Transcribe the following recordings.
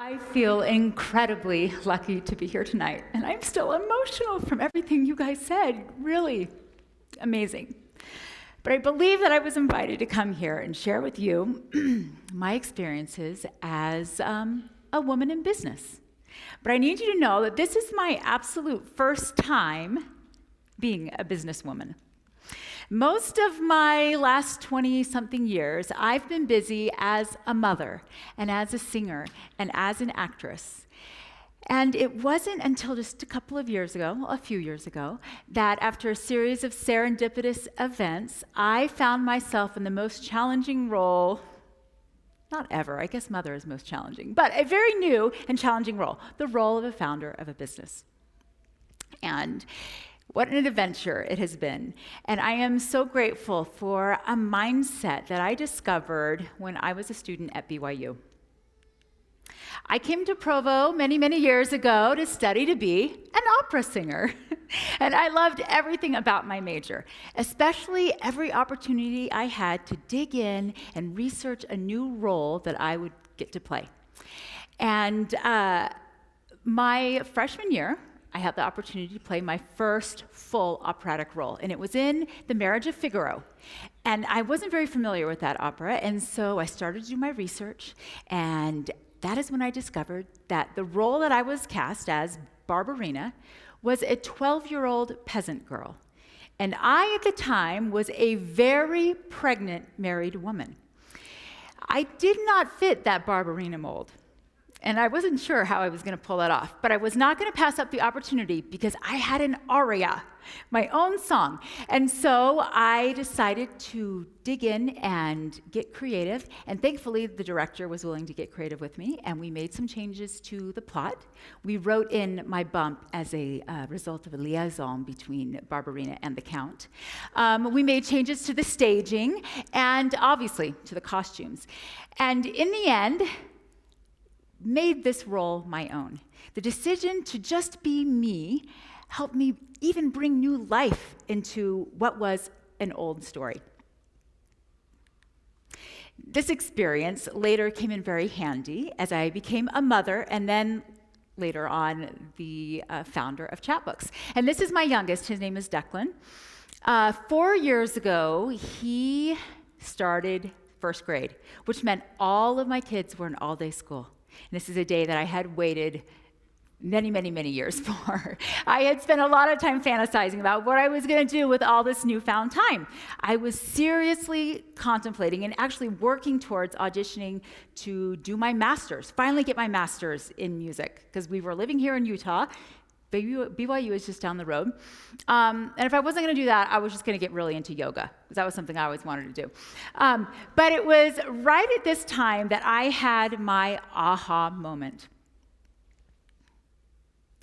I feel incredibly lucky to be here tonight, and I'm still emotional from everything you guys said. Really amazing. But I believe that I was invited to come here and share with you my experiences as a woman in business. But I need you to know that this is my absolute first time being a businesswoman. Most of my last 20-something years, I've been busy as a mother and as a singer and as an actress. And it wasn't until just a few years ago, that after a series of serendipitous events, I found myself in the most challenging role, not ever, I guess mother is most challenging, but a very new and challenging role, the role of a founder of a business. And what an adventure it has been. And I am so grateful for a mindset that I discovered when I was a student at BYU. I came to Provo many, many years ago to study to be an opera singer. And I loved everything about my major, especially every opportunity I had to dig in and research a new role that I would get to play. And my freshman year, I had the opportunity to play my first full operatic role, and it was in The Marriage of Figaro. And I wasn't very familiar with that opera, and so I started to do my research, and that is when I discovered that the role that I was cast as, Barbarina, was a 12-year-old peasant girl. And I, at the time, was a very pregnant married woman. I did not fit that Barbarina mold. And I wasn't sure how I was going to pull that off, but I was not going to pass up the opportunity because I had an aria, my own song. And so I decided to dig in and get creative, and thankfully the director was willing to get creative with me, and we made some changes to the plot. We wrote in my bump as a result of a liaison between Barbarina and the Count. We made changes to the staging and obviously to the costumes. And in the end, made this role my own. The decision to just be me helped me even bring new life into what was an old story. This experience later came in very handy as I became a mother and then later on the founder of Chatbooks. And this is my youngest, his name is Declan. 4 years ago, he started first grade, which meant all of my kids were in all-day school. And this is a day that I had waited many, many, many years for. I had spent a lot of time fantasizing about what I was going to do with all this newfound time. I was seriously contemplating and actually working towards auditioning to do my master's, finally get my master's in music, because we were living here in Utah. BYU is just down the road. And if I wasn't going to do that, I was just going to get really into yoga, because that was something I always wanted to do. But it was right at this time that I had my aha moment.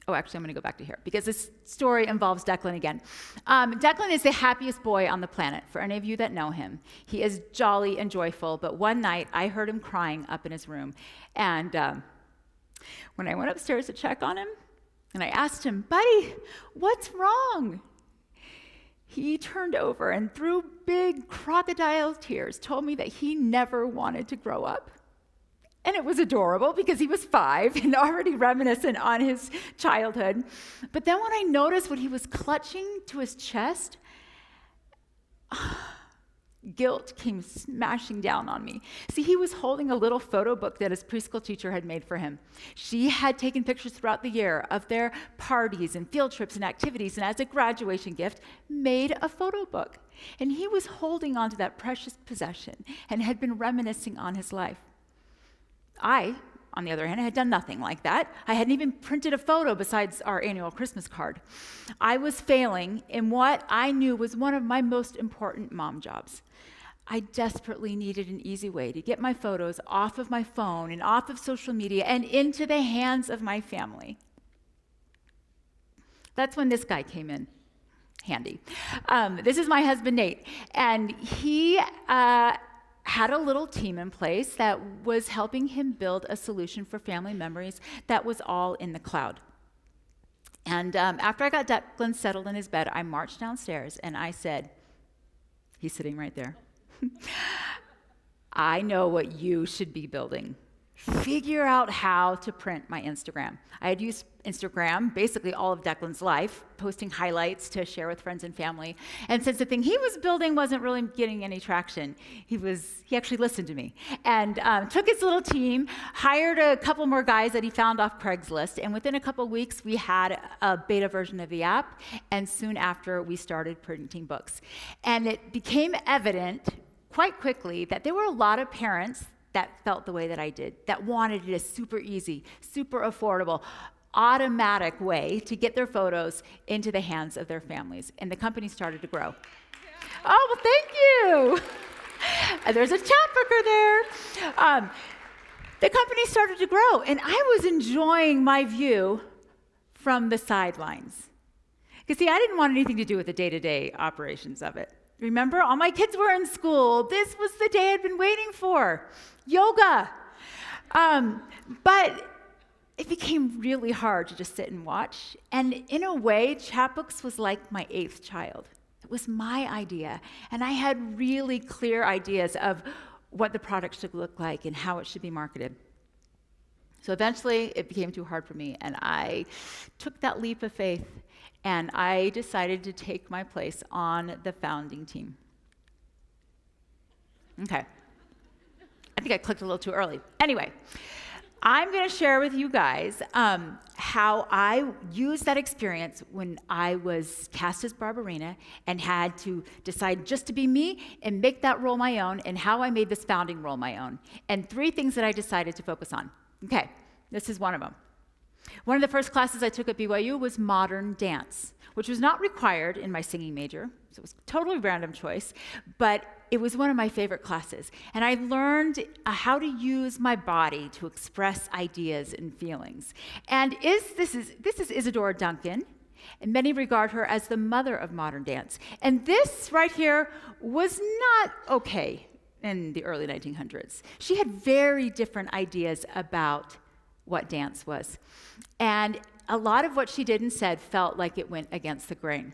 Oh, actually, I'm going to go back to here, because this story involves Declan again. Declan is the happiest boy on the planet, for any of you that know him. He is jolly and joyful, but one night I heard him crying up in his room. And when I went upstairs to check on him, and I asked him, "Buddy, what's wrong?" He turned over and through big crocodile tears told me that he never wanted to grow up. And it was adorable because he was 5 and already reminiscent on his childhood. But then when I noticed what he was clutching to his chest, guilt came smashing down on me. See, he was holding a little photo book that his preschool teacher had made for him. She had taken pictures throughout the year of their parties and field trips and activities, and as a graduation gift, made a photo book. And he was holding on to that precious possession and had been reminiscing on his life. I, on the other hand, had done nothing like that. I hadn't even printed a photo besides our annual Christmas card. I was failing in what I knew was one of my most important mom jobs. I desperately needed an easy way to get my photos off of my phone and off of social media and into the hands of my family. That's when this guy came in handy. This is my husband, Nate, and he had a little team in place that was helping him build a solution for family memories that was all in the cloud. And after I got Declan settled in his bed, I marched downstairs and I said, he's sitting right there, "I know what you should be building. figure out how to print my Instagram. I had used Instagram basically all of Declan's life, posting highlights to share with friends and family. And since the thing he was building wasn't really getting any traction, he actually listened to me and took his little team, hired a couple more guys that he found off Craigslist, and within a couple weeks we had a beta version of the app, and soon after we started printing books. And it became evident quite quickly that there were a lot of parents that felt the way that I did, that wanted it a super easy, super affordable, automatic way to get their photos into the hands of their families. And the company started to grow. Oh, well, thank you. There's a chatbooker there. The company started to grow, and I was enjoying my view from the sidelines. Because, see, I didn't want anything to do with the day-to-day operations of it. Remember, all my kids were in school. This was the day I'd been waiting for. Yoga. But it became really hard to just sit and watch. And in a way, Chatbooks was like my 8th child. It was my idea. And I had really clear ideas of what the product should look like and how it should be marketed. So eventually, it became too hard for me. And I took that leap of faith. And I decided to take my place on the founding team. Okay. I think I clicked a little too early. Anyway, I'm going to share with you guys how I used that experience when I was cast as Barbarina and had to decide just to be me and make that role my own, and how I made this founding role my own. And 3 things that I decided to focus on. Okay, this is one of them. One of the first classes I took at BYU was modern dance, which was not required in my singing major, so it was a totally random choice, but it was one of my favorite classes. And I learned how to use my body to express ideas and feelings. And this is Isadora Duncan, and many regard her as the mother of modern dance. And this right here was not okay in the early 1900s. She had very different ideas about what dance was. And a lot of what she did and said felt like it went against the grain.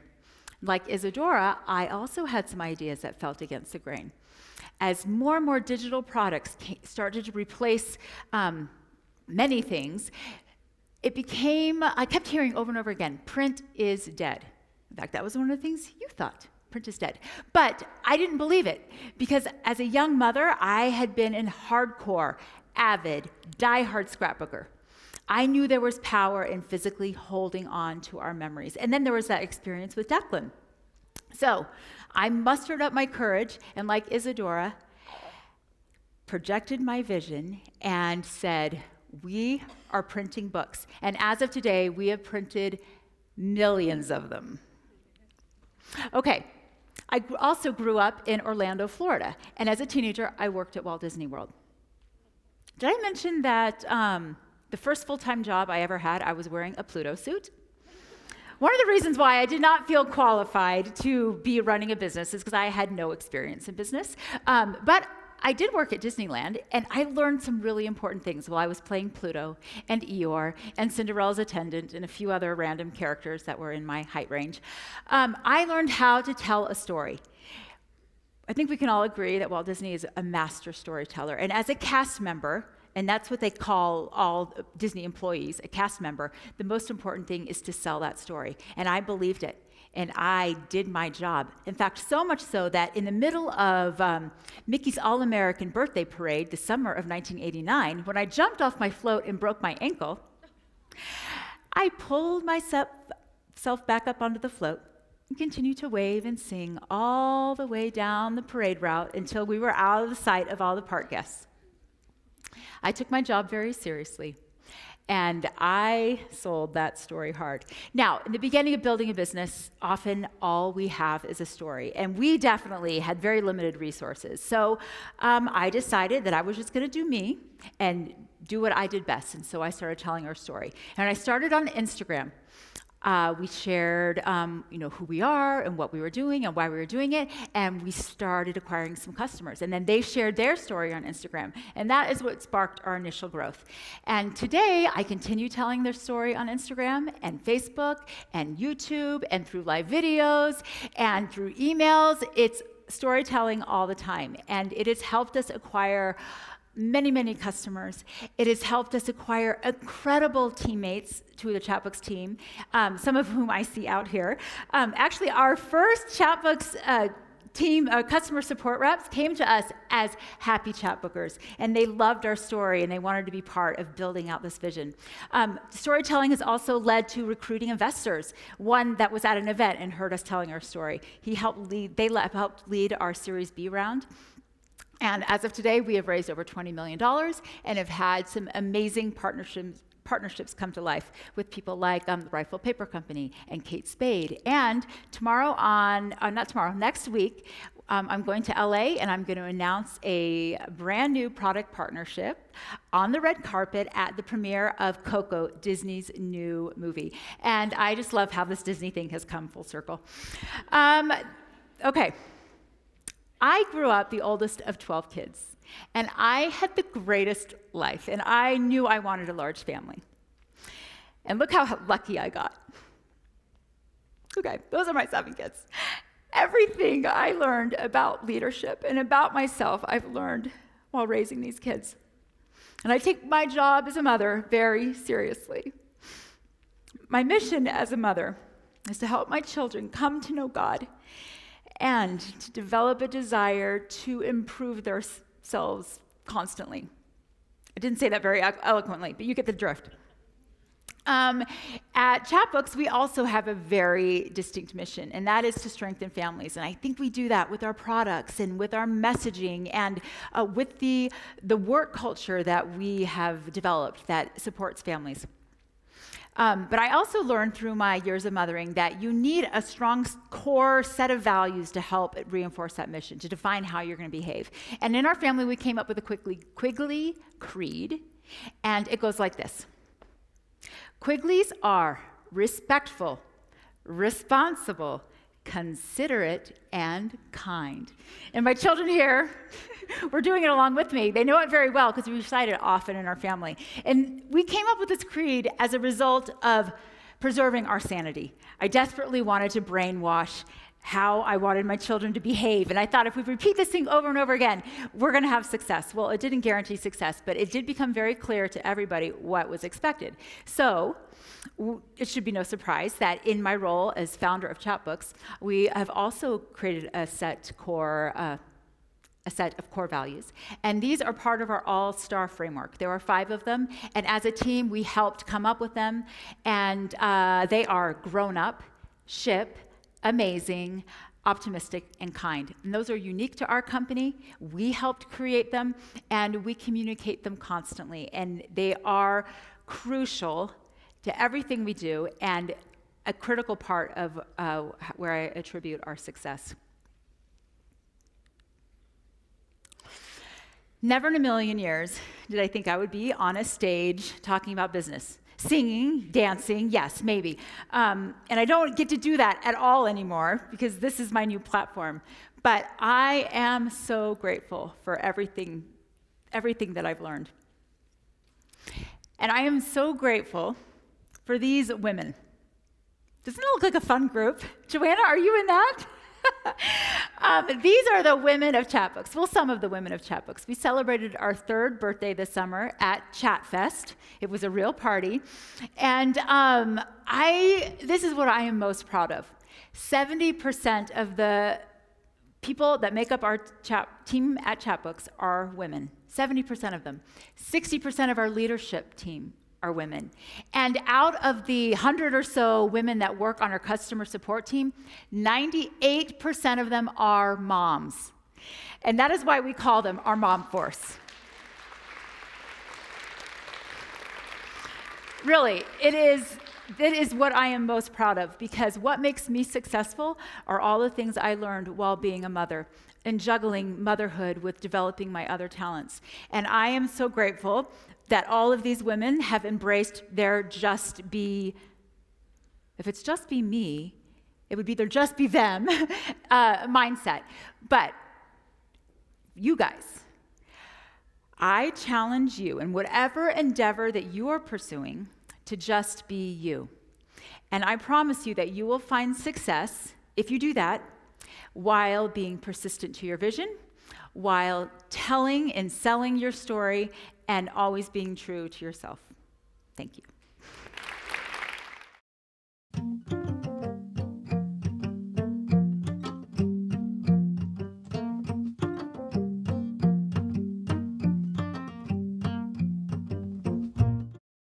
Like Isadora, I also had some ideas that felt against the grain. As more and more digital products started to replace many things, I kept hearing over and over again, print is dead. In fact, that was one of the things you thought. Print is dead. But I didn't believe it, because as a young mother, I had been in hardcore, avid, diehard scrapbooker. I knew there was power in physically holding on to our memories. And then there was that experience with Declan. So I mustered up my courage and, like Isadora, projected my vision and said, we are printing books. And as of today, we have printed millions of them. Okay, I also grew up in Orlando, Florida. And as a teenager, I worked at Walt Disney World. Did I mention that the first full-time job I ever had, I was wearing a Pluto suit? One of the reasons why I did not feel qualified to be running a business is because I had no experience in business. But I did work at Disneyland, and I learned some really important things while I was playing Pluto and Eeyore and Cinderella's attendant and a few other random characters that were in my height range. I learned how to tell a story. I think we can all agree that Walt Disney is a master storyteller. And as a cast member, and that's what they call all Disney employees, a cast member, the most important thing is to sell that story. And I believed it. And I did my job. In fact, so much so that in the middle of Mickey's All-American Birthday Parade, the summer of 1989, when I jumped off my float and broke my ankle, I pulled myself back up onto the float and continued to wave and sing all the way down the parade route until we were out of the sight of all the park guests. I took my job very seriously, and I sold that story hard. Now, in the beginning of building a business, often all we have is a story, and we definitely had very limited resources. So I decided that I was just going to do me and do what I did best, and so I started telling our story. And I started on Instagram. We shared, who we are and what we were doing and why we were doing it, and we started acquiring some customers. And then they shared their story on Instagram, and that is what sparked our initial growth. And today, I continue telling their story on Instagram and Facebook and YouTube and through live videos and through emails. It's storytelling all the time, and it has helped us acquire many, many customers. It has helped us acquire incredible teammates to the Chatbooks team, some of whom I see out here. Actually, our first Chatbooks team, customer support reps, came to us as happy Chatbookers, and they loved our story, and they wanted to be part of building out this vision. Storytelling has also led to recruiting investors. One that was at an event and heard us telling our story. They helped lead our Series B round. And as of today, we have raised over $20 million and have had some amazing partnerships come to life with people like the Rifle Paper Company and Kate Spade. And next week, I'm going to LA and I'm going to announce a brand new product partnership on the red carpet at the premiere of Coco, Disney's new movie. And I just love how this Disney thing has come full circle. Okay. I grew up the oldest of 12 kids, and I had the greatest life, and I knew I wanted a large family. And look how lucky I got. Okay, those are my 7 kids. Everything I learned about leadership and about myself, I've learned while raising these kids. And I take my job as a mother very seriously. My mission as a mother is to help my children come to know God and to develop a desire to improve themselves constantly. I didn't say that very eloquently, but you get the drift. At Chatbooks, we also have a very distinct mission, and that is to strengthen families. And I think we do that with our products and with our messaging and with the work culture that we have developed that supports families. But I also learned through my years of mothering that you need a strong core set of values to help reinforce that mission, to define how you're going to behave. And in our family, we came up with a Quigley Creed, and it goes like this. Quigleys are respectful, responsible, considerate, and kind. And my children here, we're doing it along with me. They know it very well because we recite it often in our family. And we came up with this creed as a result of preserving our sanity. I desperately wanted to brainwash how I wanted my children to behave. And I thought if we repeat this thing over and over again, we're going to have success. Well, it didn't guarantee success, but it did become very clear to everybody what was expected. So it should be no surprise that in my role as founder of Chatbooks, we have also created a set of core values. And these are part of our all-star framework. There are 5 of them. And as a team, we helped come up with them. And they are grown up, ship, amazing, optimistic, and kind. And those are unique to our company. We helped create them, and we communicate them constantly. And they are crucial to everything we do and a critical part of where I attribute our success. Never in a million years did I think I would be on a stage talking about business. Singing, dancing, yes, maybe. And I don't get to do that at all anymore because this is my new platform. But I am so grateful for everything that I've learned. And I am so grateful for these women. Doesn't it look like a fun group? Joanna, are you in that? These are the women of Chatbooks. Well, some of the women of Chatbooks. We celebrated our 3rd birthday this summer at Chatfest. It was a real party. And this is what I am most proud of. 70% of the people that make up our team at Chatbooks are women. 70% of them. 60% of our leadership team are women. And out of the 100 or so women that work on our customer support team, 98% of them are moms. And that is why we call them our mom force. Really, it is what I am most proud of, because what makes me successful are all the things I learned while being a mother and juggling motherhood with developing my other talents. And I am so grateful that all of these women have embraced their just be, if it's just be me, it would be their just be them mindset. But you guys, I challenge you in whatever endeavor that you are pursuing to just be you. And I promise you that you will find success if you do that while being persistent to your vision, while telling and selling your story and always being true to yourself. Thank you.